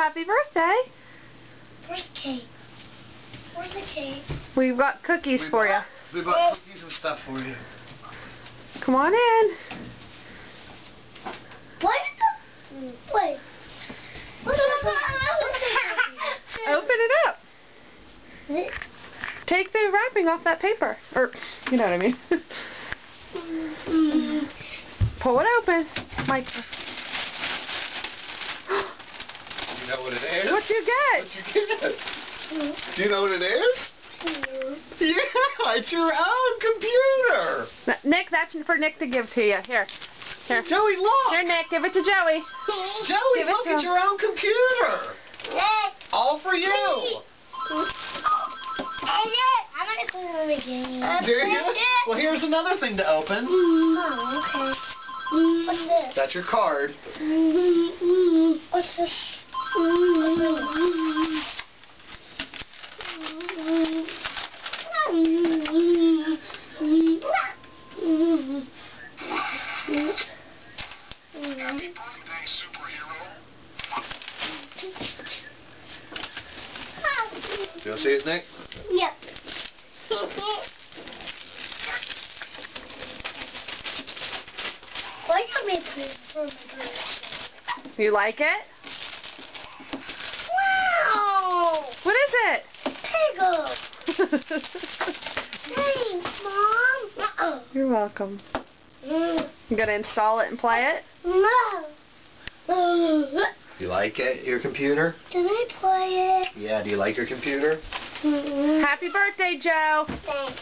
Happy birthday. Where's the cake? Where's the cake? We've got cookies for you. We bought cookies and stuff for you. Come on in. What is the... Wait. Open it up. Take the wrapping off that paper. Or, you know what I mean. Pull it open. Mike. You know what it is? What'd you get? What'd you get? Do you know what it is? Yeah, it's your own computer. Nick, that's for Nick to give to you. Here. Here. Joey, look. Here, Nick, give it to Joey. Joey, Give it look to at him. your own computer. All for you. I'm gonna clean it again. Do you? Well, here's another thing to open. Oh, okay. What's this? That's your card. What's this? Happy birthday, superhero. Do you want to see it, Nick? Yep. Why can't we put it for my dress? You like it? Wow! What is it? Piggle! Thanks, Mom! You're welcome. Mm. You gonna install it and play it? No! You like it, your computer? Can I play it? Yeah, do you like your computer? Mm-mm. Happy birthday, Joe. Thanks.